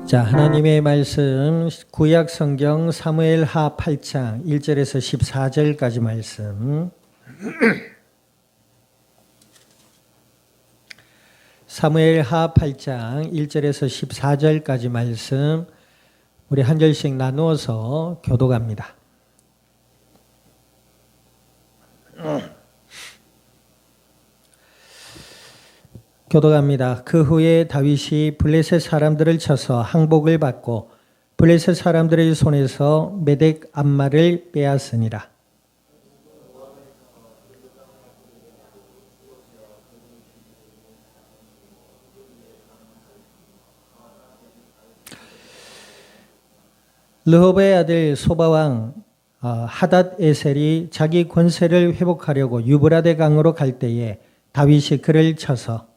자, 하나님의 말씀 구약 성경 사무엘하 8장 1절에서 14절까지 말씀. 사무엘하 8장 1절에서 14절까지 말씀 우리 한 절씩 나누어서 교독합니다. 교독합니다. 그 후에 다윗이 블레셋 사람들을 쳐서 항복을 받고 블레셋 사람들의 손에서 메덱 암마를 빼앗으니라. 르호보의 아들 소바왕 하닷 에셀이 자기 권세를 회복하려고 유브라데 강으로 갈 때에 다윗이 그를 쳐서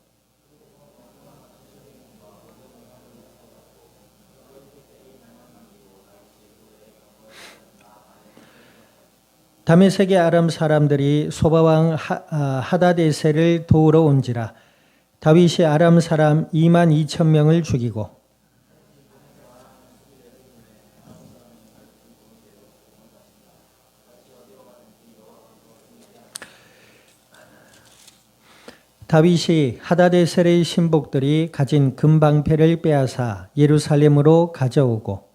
다메섹의 아람 사람들이 소바왕 하닷에셀을 도우러 온지라. 다윗이 아람 사람 2만 2천 명을 죽이고 다윗이 하닷에셀의 신복들이 가진 금방패를 빼앗아 예루살렘으로 가져오고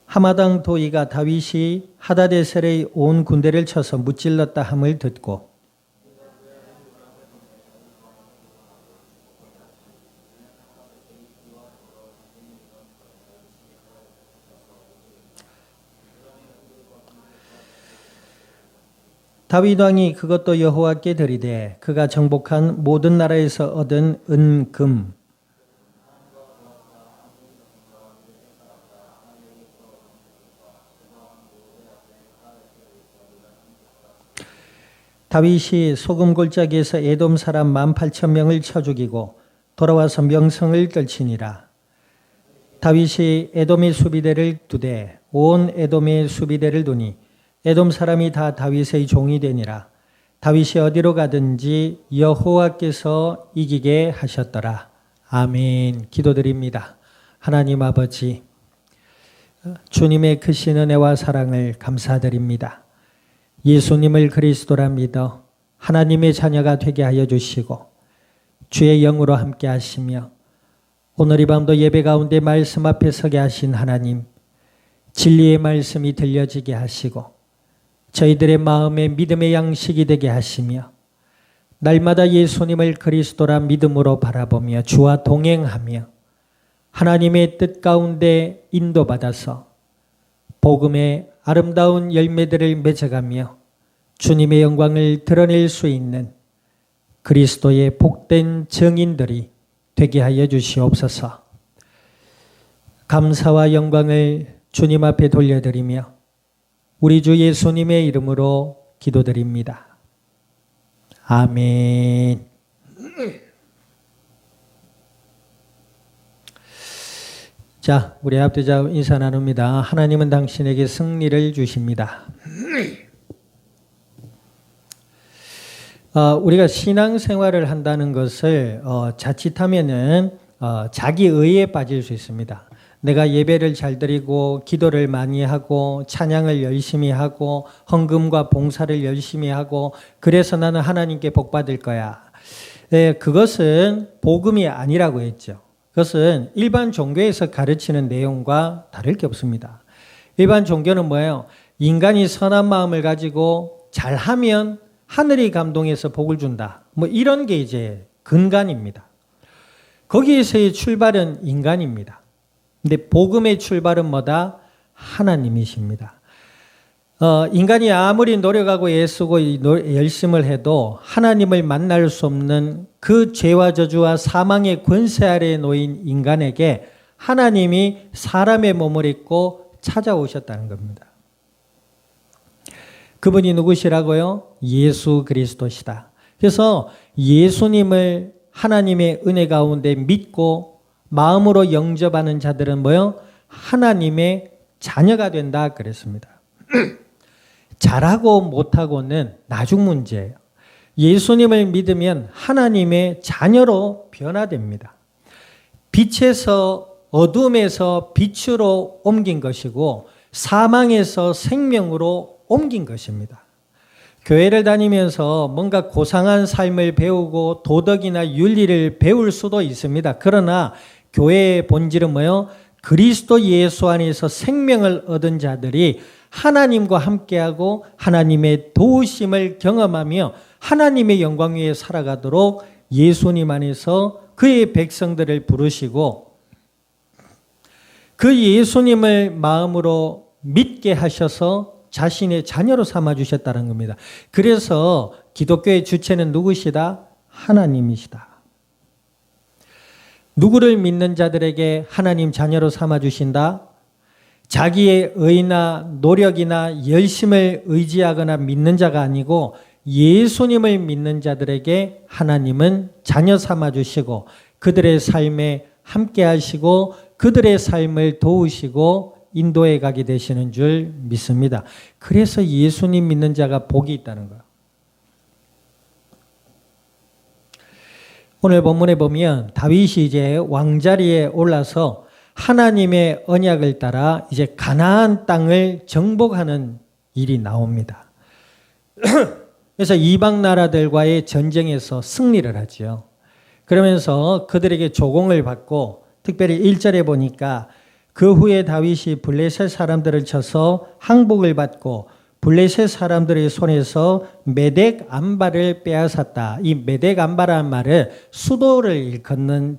하마당 도이가 다윗이 하닷에셀의 온 군대를 쳐서 무찔렀다 함을 듣고 다윗 왕이 그것도 여호와께 드리되 그가 정복한 모든 나라에서 얻은 은, 금 다윗이 소금 골짜기에서 에돔 사람 18,000명을 쳐 죽이고 돌아와서 명성을 떨치니라. 다윗이 에돔의 수비대를 두되 온 에돔의 수비대를 두니 에돔 사람이 다 다윗의 종이 되니라. 다윗이 어디로 가든지 여호와께서 이기게 하셨더라. 아멘. 기도드립니다. 하나님 아버지, 주님의 크신 은혜와 사랑을 감사드립니다. 예수님을 그리스도라 믿어 하나님의 자녀가 되게 하여 주시고 주의 영으로 함께 하시며 오늘 이 밤도 예배 가운데 말씀 앞에 서게 하신 하나님, 진리의 말씀이 들려지게 하시고 저희들의 마음에 믿음의 양식이 되게 하시며 날마다 예수님을 그리스도라 믿음으로 바라보며 주와 동행하며 하나님의 뜻 가운데 인도받아서 복음의 아름다운 열매들을 맺어가며 주님의 영광을 드러낼 수 있는 그리스도의 복된 증인들이 되게 하여 주시옵소서. 감사와 영광을 주님 앞에 돌려드리며 우리 주 예수님의 이름으로 기도드립니다. 아멘. 자, 우리 합두자 인사 나눕니다. 하나님은 당신에게 승리를 주십니다. 우리가 신앙생활을 한다는 것을 자칫하면은 자기 의에 빠질 수 있습니다. 내가 예배를 잘 드리고 기도를 많이 하고 찬양을 열심히 하고 헌금과 봉사를 열심히 하고 그래서 나는 하나님께 복 받을 거야. 네, 그것은 복음이 아니라고 했죠. 그것은 일반 종교에서 가르치는 내용과 다를 게 없습니다. 일반 종교는 뭐예요? 인간이 선한 마음을 가지고 잘하면 하늘이 감동해서 복을 준다. 뭐 이런 게 이제 근간입니다. 거기에서의 출발은 인간입니다. 근데 복음의 출발은 뭐다? 하나님이십니다. 인간이 아무리 노력하고 애쓰고 열심을 해도 하나님을 만날 수 없는 그 죄와 저주와 사망의 권세 아래에 놓인 인간에게 하나님이 사람의 몸을 입고 찾아오셨다는 겁니다. 그분이 누구시라고요? 예수 그리스도시다. 그래서 예수님을 하나님의 은혜 가운데 믿고 마음으로 영접하는 자들은 뭐요? 하나님의 자녀가 된다 그랬습니다. 잘하고 못하고는 나중 문제예요. 예수님을 믿으면 하나님의 자녀로 변화됩니다. 빛에서 어둠에서 빛으로 옮긴 것이고 사망에서 생명으로 옮긴 것입니다. 교회를 다니면서 뭔가 고상한 삶을 배우고 도덕이나 윤리를 배울 수도 있습니다. 그러나 교회의 본질은 뭐예요? 그리스도 예수 안에서 생명을 얻은 자들이 하나님과 함께하고 하나님의 도우심을 경험하며 하나님의 영광 위에 살아가도록 예수님 안에서 그의 백성들을 부르시고 그 예수님을 마음으로 믿게 하셔서 자신의 자녀로 삼아주셨다는 겁니다. 그래서 기독교의 주체는 누구시다? 하나님이시다. 누구를 믿는 자들에게 하나님 자녀로 삼아주신다? 자기의 의나 노력이나 열심을 의지하거나 믿는 자가 아니고 예수님을 믿는 자들에게 하나님은 자녀 삼아주시고 그들의 삶에 함께 하시고 그들의 삶을 도우시고 인도해 가게 되시는 줄 믿습니다. 그래서 예수님 믿는 자가 복이 있다는 거예요. 오늘 본문에 보면 다윗이 이제 왕자리에 올라서 하나님의 언약을 따라 이제 가나안 땅을 정복하는 일이 나옵니다. 그래서 이방 나라들과의 전쟁에서 승리를 하죠. 그러면서 그들에게 조공을 받고 특별히 1절에 보니까 그 후에 다윗이 블레셋 사람들을 쳐서 항복을 받고 블레셋 사람들의 손에서 메덱 암발을 빼앗았다. 이 메덱 암발이라는 말을 수도를 일컫는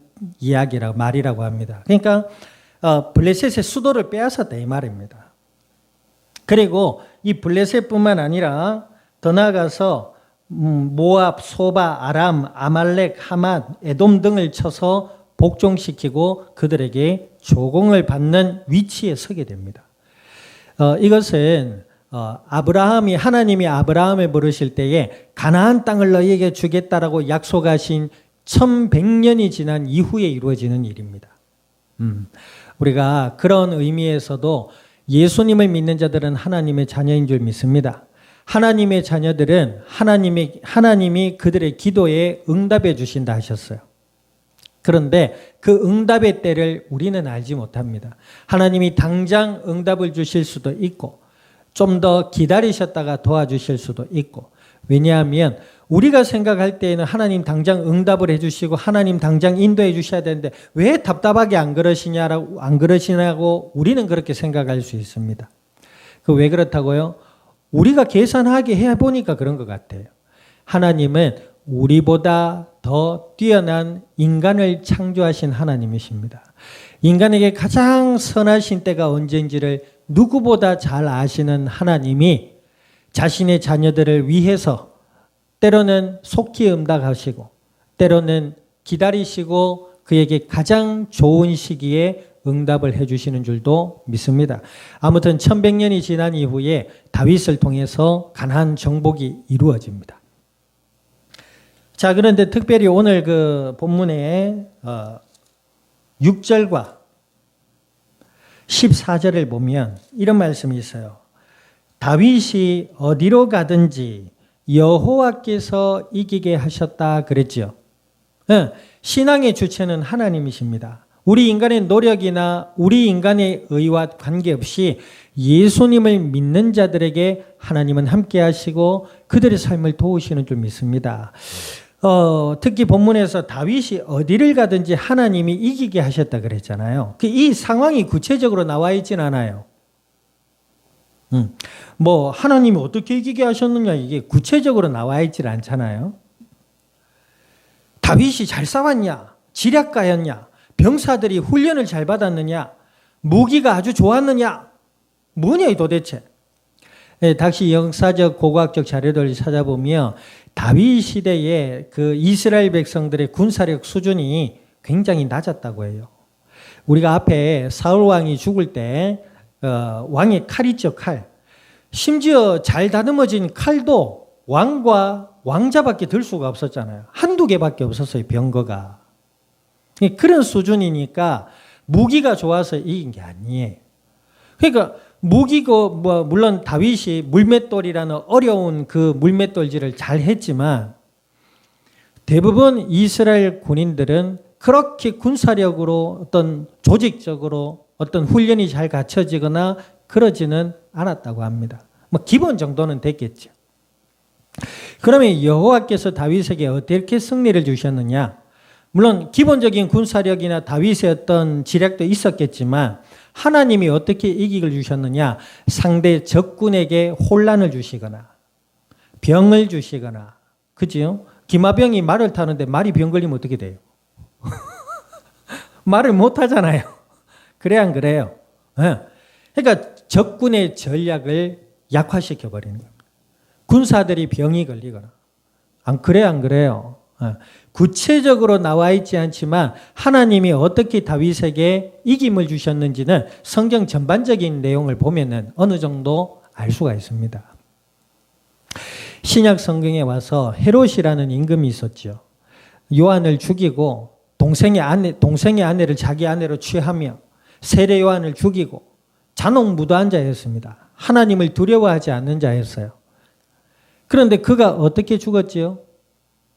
말이라고 합니다. 그러니까 블레셋의 수도를 빼앗았다 이 말입니다. 그리고 이 블레셋뿐만 아니라 더 나아가서 모압, 소바, 아람, 아말렉, 하맛, 에돔 등을 쳐서 복종시키고 그들에게 조공을 받는 위치에 서게 됩니다. 이것은 하나님이 아브라함을 부르실 때에 가나안 땅을 너희에게 주겠다라고 약속하신 1100년이 지난 이후에 이루어지는 일입니다. 우리가 그런 의미에서도 예수님을 믿는 자들은 하나님의 자녀인 줄 믿습니다. 하나님의 자녀들은 하나님이 그들의 기도에 응답해 주신다 하셨어요. 그런데 그 응답의 때를 우리는 알지 못합니다. 하나님이 당장 응답을 주실 수도 있고 좀 더 기다리셨다가 도와주실 수도 있고 왜냐하면 우리가 생각할 때에는 하나님 당장 응답을 해주시고 하나님 당장 인도해 주셔야 되는데 왜 답답하게 안 그러시냐고 우리는 그렇게 생각할 수 있습니다. 왜 그렇다고요? 우리가 계산하게 해보니까 그런 것 같아요. 하나님은 우리보다 더 뛰어난 인간을 창조하신 하나님이십니다. 인간에게 가장 선하신 때가 언제인지를 누구보다 잘 아시는 하나님이 자신의 자녀들을 위해서 때로는 속히 응답하시고 때로는 기다리시고 그에게 가장 좋은 시기에 응답을 해주시는 줄도 믿습니다. 아무튼 1100년이 지난 이후에 다윗을 통해서 가나안 정복이 이루어집니다. 자, 그런데 특별히 오늘 그 본문의 6절과 14절을 보면 이런 말씀이 있어요. 다윗이 어디로 가든지 여호와께서 이기게 하셨다 그랬죠. 신앙의 주체는 하나님이십니다. 우리 인간의 노력이나 우리 인간의 의와 관계없이 예수님을 믿는 자들에게 하나님은 함께 하시고 그들의 삶을 도우시는 줄 믿습니다. 특히 본문에서 다윗이 어디를 가든지 하나님이 이기게 하셨다 그랬잖아요. 이 상황이 구체적으로 나와 있진 않아요. 하나님이 어떻게 이기게 하셨느냐 이게 구체적으로 나와 있질 않잖아요. 다윗이 잘 싸웠냐? 지략가였냐? 병사들이 훈련을 잘 받았느냐? 무기가 아주 좋았느냐? 뭐냐 이 도대체? 다시 역사적 고고학적 자료들을 찾아보면 다윗 시대에 그 이스라엘 백성들의 군사력 수준이 굉장히 낮았다고 해요. 우리가 앞에 사울 왕이 죽을 때 왕의 칼 있죠, 칼. 심지어 잘 다듬어진 칼도 왕과 왕자밖에 들 수가 없었잖아요. 한두 개밖에 없었어요, 병거가. 그런 수준이니까 무기가 좋아서 이긴 게 아니에요. 그러니까 물론 다윗이 물맷돌이라는 어려운 그 물맷돌질을 잘 했지만 대부분 이스라엘 군인들은 그렇게 군사력으로 어떤 조직적으로 어떤 훈련이 잘 갖춰지거나 그러지는 않았다고 합니다. 뭐 기본 정도는 됐겠죠. 그러면 여호와께서 다윗에게 어떻게 승리를 주셨느냐? 물론 기본적인 군사력이나 다윗의 어떤 지략도 있었겠지만 하나님이 어떻게 이익을 주셨느냐? 상대 적군에게 혼란을 주시거나 병을 주시거나, 그지요? 기마병이 말을 타는데 말이 병 걸리면 어떻게 돼요? 말을 못 하잖아요. 그래 안 그래요? 그러니까 적군의 전략을 약화시켜 버리는 겁니다. 군사들이 병이 걸리거나. 안 그래요? 구체적으로 나와 있지 않지만 하나님이 어떻게 다윗에게 이김을 주셨는지는 성경 전반적인 내용을 보면은 어느 정도 알 수가 있습니다. 신약 성경에 와서 헤롯이라는 임금이 있었죠. 요한을 죽이고 동생의 아내를 자기 아내로 취하며 세례 요한을 죽이고 잔혹무도한 자였습니다. 하나님을 두려워하지 않는 자였어요. 그런데 그가 어떻게 죽었지요?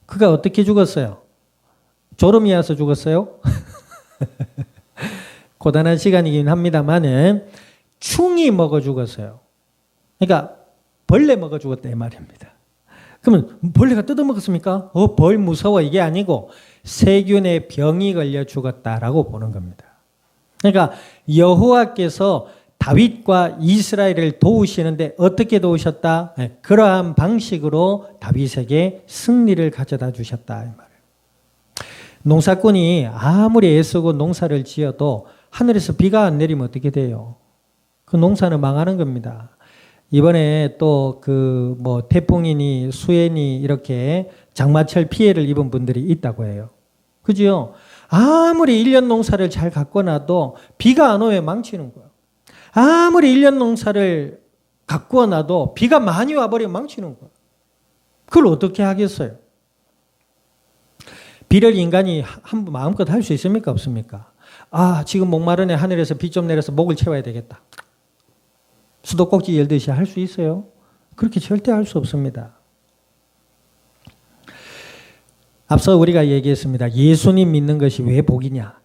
그가 어떻게 죽었어요? 졸음이 와서 죽었어요? 고단한 시간이긴 합니다만은 충이 먹어 죽었어요. 그러니까 벌레 먹어 죽었다 이 말입니다. 그러면 벌레가 뜯어먹었습니까? 벌 무서워 이게 아니고 세균의 병이 걸려 죽었다라고 보는 겁니다. 그러니까 여호와께서 다윗과 이스라엘을 도우시는데 어떻게 도우셨다? 그러한 방식으로 다윗에게 승리를 가져다 주셨다 이 말이에요. 농사꾼이 아무리 애쓰고 농사를 지어도 하늘에서 비가 안 내리면 어떻게 돼요? 그 농사는 망하는 겁니다. 이번에 또 태풍이니 수해니 이렇게 장마철 피해를 입은 분들이 있다고 해요. 그죠? 아무리 1년 농사를 잘 가꿔놔도 비가 안 오면 망치는 거예요. 아무리 1년 농사를 가꾸어놔도 비가 많이 와버리면 망치는 거예요. 그걸 어떻게 하겠어요? 비를 인간이 마음껏 할 수 있습니까? 없습니까? 지금 목마르네 하늘에서 비 좀 내려서 목을 채워야 되겠다. 수도꼭지 열듯이 할 수 있어요? 그렇게 절대 할 수 없습니다. 앞서 우리가 얘기했습니다. 예수님 믿는 것이 왜 복이냐?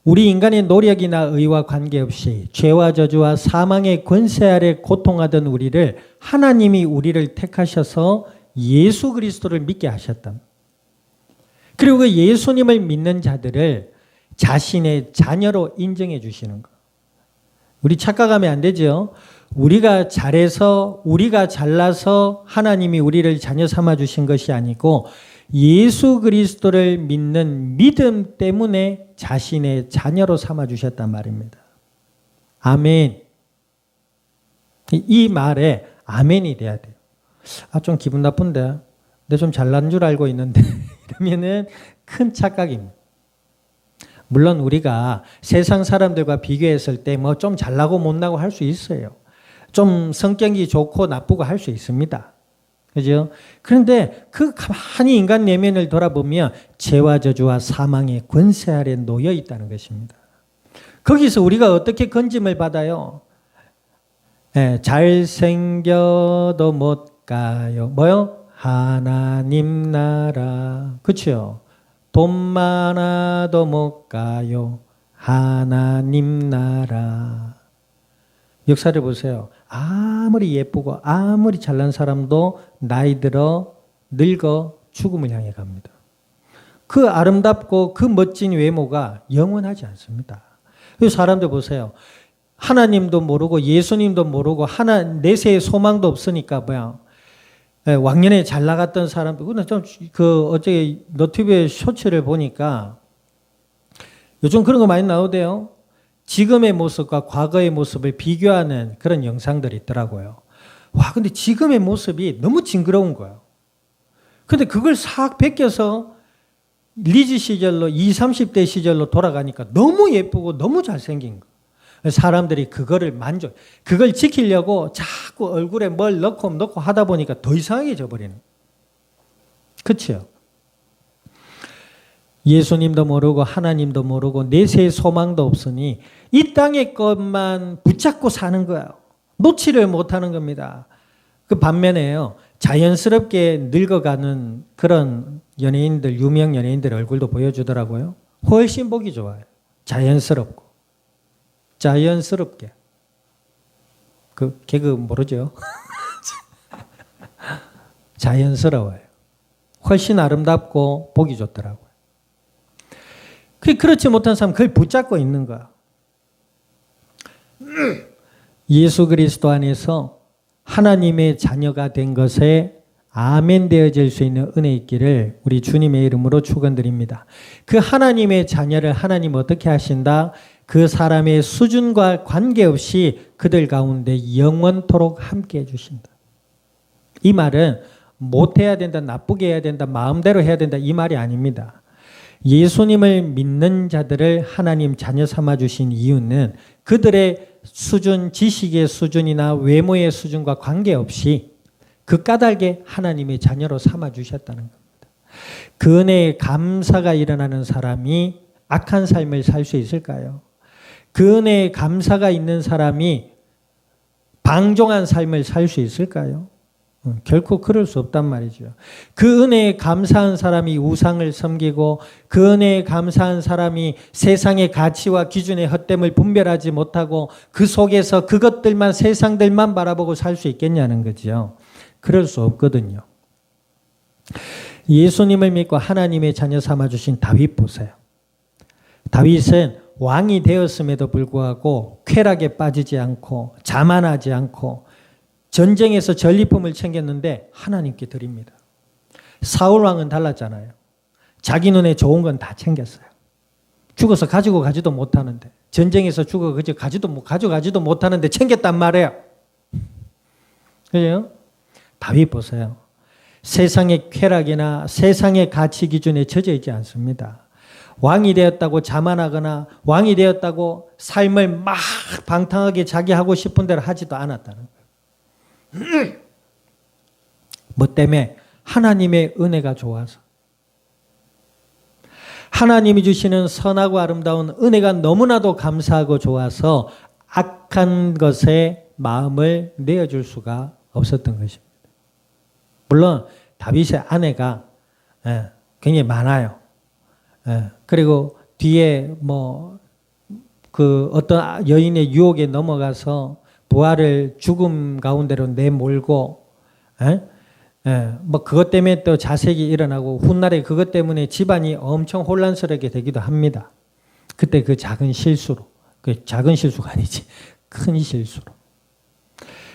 우리 인간의 노력이나 의와 관계없이 죄와 저주와 사망의 권세 아래 고통하던 우리를 하나님이 우리를 택하셔서 예수 그리스도를 믿게 하셨다. 그리고 그 예수님을 믿는 자들을 자신의 자녀로 인정해 주시는 것. 우리 착각하면 안 되죠. 우리가 잘해서 우리가 잘나서 하나님이 우리를 자녀 삼아 주신 것이 아니고 예수 그리스도를 믿는 믿음 때문에 자신의 자녀로 삼아 주셨단 말입니다. 아멘. 이 말에 아멘이 돼야 돼요. 좀 기분 나쁜데 내가 좀 잘난 줄 알고 있는데 이러면은 큰 착각입니다. 물론 우리가 세상 사람들과 비교했을 때 좀 잘나고 못나고 할 수 있어요. 좀 성격이 좋고 나쁘고 할 수 있습니다. 그죠? 그런데 가만히 인간 내면을 돌아보면 죄와 저주와 사망의 권세 아래 놓여 있다는 것입니다. 거기서 우리가 어떻게 건짐을 받아요? 잘생겨도 못 가요. 뭐요? 하나님 나라. 그렇죠? 돈 많아도 못 가요. 하나님 나라. 역사를 보세요. 아무리 예쁘고 아무리 잘난 사람도 나이 들어 늙어 죽음을 향해 갑니다. 그 아름답고 그 멋진 외모가 영원하지 않습니다. 그래서 사람들 보세요. 하나님도 모르고 예수님도 모르고 내세의 소망도 없으니까 왕년에 잘 나갔던 사람들, 어제 너튜브에 쇼츠를 보니까 요즘 그런 거 많이 나오대요. 지금의 모습과 과거의 모습을 비교하는 그런 영상들이 있더라고요. 근데 지금의 모습이 너무 징그러운 거예요. 근데 그걸 싹 베껴서 리즈 시절로 20, 30대 시절로 돌아가니까 너무 예쁘고 너무 잘생긴 거. 사람들이 그걸 지키려고 자꾸 얼굴에 뭘 넣고 하다 보니까 더 이상하게 져버리는. 그렇죠? 예수님도 모르고 하나님도 모르고 내세의 소망도 없으니 이 땅의 것만 붙잡고 사는 거예요. 놓지를 못하는 겁니다. 그 반면에요. 자연스럽게 늙어가는 그런 연예인들, 유명 연예인들 얼굴도 보여주더라고요. 훨씬 보기 좋아요. 자연스럽고. 자연스럽게. 그 개그 모르죠? 자연스러워요. 훨씬 아름답고 보기 좋더라고요. 그렇지 못한 사람은 그걸 붙잡고 있는 거야. 예수 그리스도 안에서 하나님의 자녀가 된 것에 아멘 되어질 수 있는 은혜 있기를 우리 주님의 이름으로 축원드립니다. 그 하나님의 자녀를 하나님 어떻게 하신다? 그 사람의 수준과 관계없이 그들 가운데 영원토록 함께 해주신다. 이 말은 못해야 된다, 나쁘게 해야 된다, 마음대로 해야 된다 이 말이 아닙니다. 예수님을 믿는 자들을 하나님 자녀 삼아주신 이유는 그들의 수준, 지식의 수준이나 외모의 수준과 관계없이 그 까닭에 하나님의 자녀로 삼아주셨다는 겁니다. 그 은혜에 감사가 일어나는 사람이 악한 삶을 살 수 있을까요? 그 은혜에 감사가 있는 사람이 방종한 삶을 살 수 있을까요? 결코 그럴 수 없단 말이죠. 그 은혜에 감사한 사람이 우상을 섬기고 그 은혜에 감사한 사람이 세상의 가치와 기준의 헛됨을 분별하지 못하고 그 속에서 그것들만 세상들만 바라보고 살 수 있겠냐는 거죠. 그럴 수 없거든요. 예수님을 믿고 하나님의 자녀 삼아주신 다윗 보세요. 다윗은 왕이 되었음에도 불구하고 쾌락에 빠지지 않고 자만하지 않고 전쟁에서 전리품을 챙겼는데 하나님께 드립니다. 사울 왕은 달랐잖아요. 자기 눈에 좋은 건 다 챙겼어요. 죽어서 가지고 가지도 못하는데 전쟁에서 죽어 가져가지도 못하는데 챙겼단 말이에요. 그죠? 다윗 보세요. 세상의 쾌락이나 세상의 가치 기준에 젖어 있지 않습니다. 왕이 되었다고 자만하거나 왕이 되었다고 삶을 막 방탕하게 자기 하고 싶은 대로 하지도 않았다는 거예요. 뭐 때문에? 하나님의 은혜가 좋아서. 하나님이 주시는 선하고 아름다운 은혜가 너무나도 감사하고 좋아서 악한 것에 마음을 내어줄 수가 없었던 것입니다. 물론 다윗의 아내가 굉장히 많아요. 그리고 뒤에 그 어떤 여인의 유혹에 넘어가서 부하를 죽음 가운데로 내몰고 그것 때문에 또 자색이 일어나고 훗날에 그것 때문에 집안이 엄청 혼란스럽게 되기도 합니다. 그때 그 작은 실수로, 그 작은 실수가 아니지, 큰 실수로.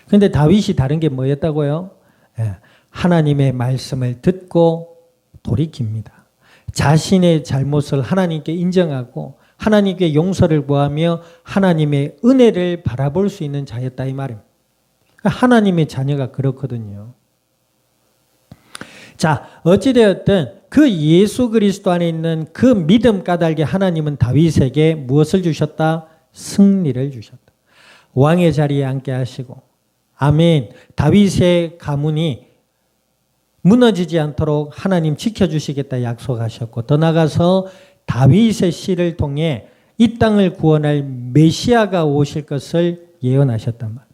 그런데 다윗이 다른 게 뭐였다고요? 하나님의 말씀을 듣고 돌이킵니다. 자신의 잘못을 하나님께 인정하고 하나님께 용서를 구하며 하나님의 은혜를 바라볼 수 있는 자였다 이 말입니다. 하나님의 자녀가 그렇거든요. 자, 어찌되었든 그 예수 그리스도 안에 있는 그 믿음 까닭에 하나님은 다윗에게 무엇을 주셨다? 승리를 주셨다. 왕의 자리에 앉게 하시고 아멘. 다윗의 가문이 무너지지 않도록 하나님 지켜주시겠다 약속하셨고 더 나아가서 다윗의 씨를 통해 이 땅을 구원할 메시아가 오실 것을 예언하셨단 말이에요.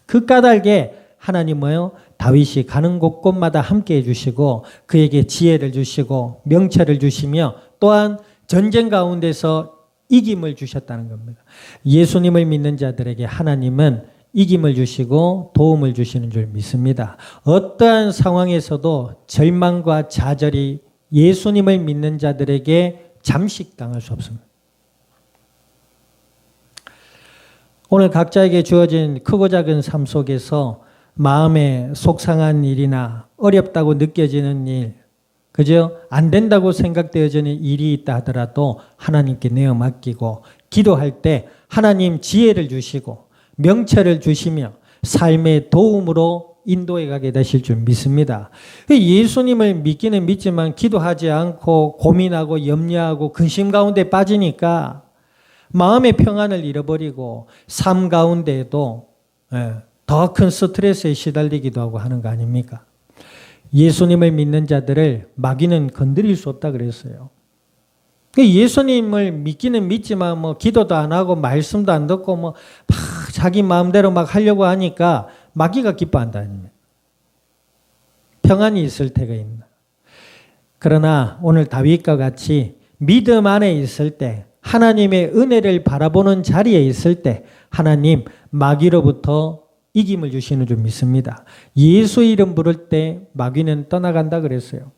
그 까닭에 하나님 뭐요? 다윗이 가는 곳곳마다 함께 해주시고 그에게 지혜를 주시고 명철을 주시며 또한 전쟁 가운데서 이김을 주셨다는 겁니다. 예수님을 믿는 자들에게 하나님은 이김을 주시고 도움을 주시는 줄 믿습니다. 어떠한 상황에서도 절망과 좌절이 예수님을 믿는 자들에게 잠식당할 수 없습니다. 오늘 각자에게 주어진 크고 작은 삶 속에서 마음에 속상한 일이나 어렵다고 느껴지는 일, 그죠? 안 된다고 생각되어지는 일이 있다 하더라도 하나님께 내어 맡기고 기도할 때 하나님 지혜를 주시고 명철을 주시며 삶의 도움으로 인도해 가게 되실 줄 믿습니다. 예수님을 믿기는 믿지만 기도하지 않고 고민하고 염려하고 근심 가운데 빠지니까 마음의 평안을 잃어버리고 삶 가운데에도 더 큰 스트레스에 시달리기도 하고 하는 거 아닙니까? 예수님을 믿는 자들을 마귀는 건드릴 수 없다 그랬어요. 예수님을 믿기는 믿지만 기도도 안 하고 말씀도 안 듣고 막 자기 마음대로 막 하려고 하니까 마귀가 기뻐한다 아닙니까? 평안이 있을 때가 있나. 그러나 오늘 다윗과 같이 믿음 안에 있을 때, 하나님의 은혜를 바라보는 자리에 있을 때 하나님 마귀로부터 이김을 주시는 줄 믿습니다. 예수 이름 부를 때 마귀는 떠나간다 그랬어요.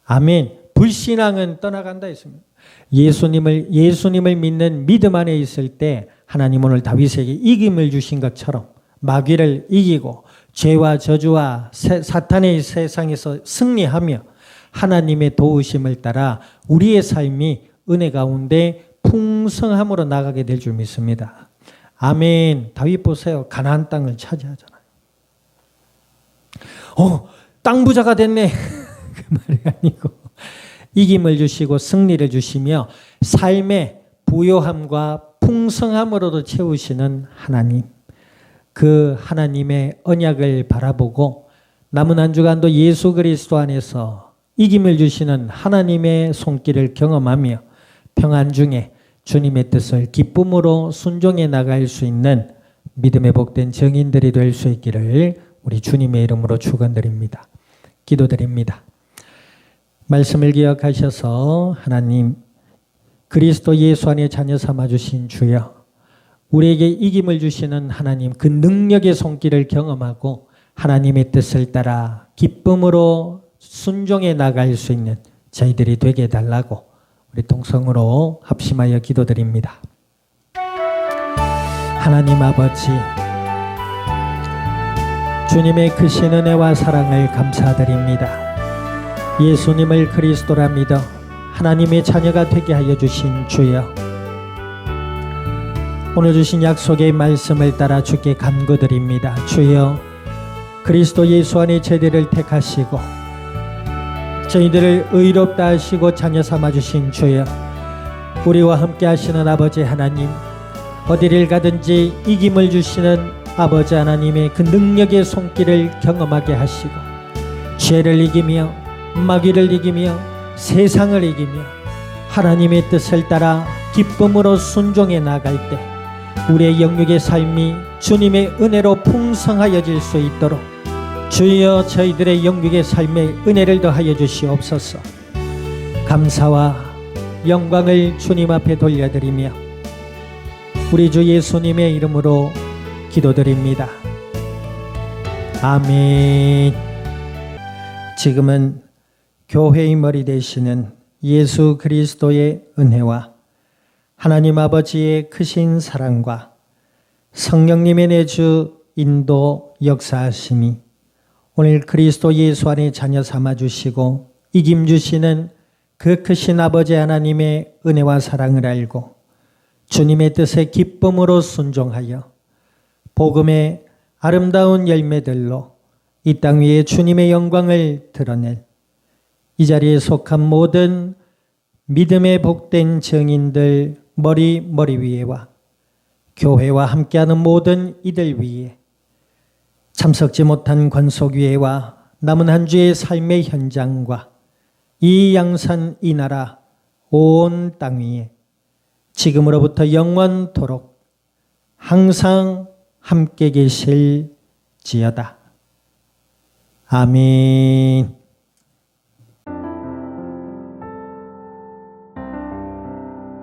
아멘. 불신앙은 떠나간다 했습니다. 예수님을 믿는 믿음 안에 있을 때 하나님 오늘 다윗에게 이김을 주신 것처럼 마귀를 이기고 죄와 저주와 사탄의 세상에서 승리하며 하나님의 도우심을 따라 우리의 삶이 은혜 가운데 풍성함으로 나가게 될 줄 믿습니다. 아멘. 다윗 보세요. 가나안 땅을 차지하잖아요. 땅 부자가 됐네. 그 말이 아니고 이김을 주시고 승리를 주시며 삶의 부요함과 풍성함으로도 채우시는 하나님. 그 하나님의 언약을 바라보고 남은 한 주간도 예수 그리스도 안에서 이김을 주시는 하나님의 손길을 경험하며 평안 중에 주님의 뜻을 기쁨으로 순종해 나갈 수 있는 믿음의 복된 증인들이 될 수 있기를 우리 주님의 이름으로 축원드립니다. 기도드립니다. 말씀을 기억하셔서 하나님 그리스도 예수 안에 자녀 삼아주신 주여, 우리에게 이김을 주시는 하나님 그 능력의 손길을 경험하고 하나님의 뜻을 따라 기쁨으로 순종해 나갈 수 있는 저희들이 되게 해달라고 우리 동성으로 합심하여 기도드립니다. 하나님 아버지, 주님의 크신 은혜와 사랑을 감사드립니다. 예수님을 그리스도라 믿어 하나님의 자녀가 되게 하여 주신 주여, 오늘 주신 약속의 말씀을 따라 주께 간구드립니다. 주여, 그리스도 예수 안에 제대를 택하시고 저희들을 의롭다 하시고 자녀 삼아주신 주여, 우리와 함께 하시는 아버지 하나님, 어디를 가든지 이김을 주시는 아버지 하나님의 그 능력의 손길을 경험하게 하시고 죄를 이기며 마귀를 이기며 세상을 이기며 하나님의 뜻을 따라 기쁨으로 순종해 나갈 때 우리의 영육의 삶이 주님의 은혜로 풍성하여질 수 있도록 주여 저희들의 영육의 삶에 은혜를 더하여 주시옵소서. 감사와 영광을 주님 앞에 돌려드리며 우리 주 예수님의 이름으로 기도드립니다. 아멘. 지금은 교회의 머리 되시는 예수 그리스도의 은혜와 하나님 아버지의 크신 사랑과 성령님의 내주 인도 역사하심이 오늘 그리스도 예수 안에 자녀 삼아주시고 이김 주시는 그 크신 아버지 하나님의 은혜와 사랑을 알고 주님의 뜻에 기쁨으로 순종하여 복음의 아름다운 열매들로 이 땅 위에 주님의 영광을 드러낼 이 자리에 속한 모든 믿음의 복된 증인들 머리 위에와 교회와 함께하는 모든 이들 위에 참석지 못한 관속위회와 남은 한 주의 삶의 현장과 이 양산 이 나라 온 땅 위에 지금으로부터 영원토록 항상 함께 계실지어다. 아멘.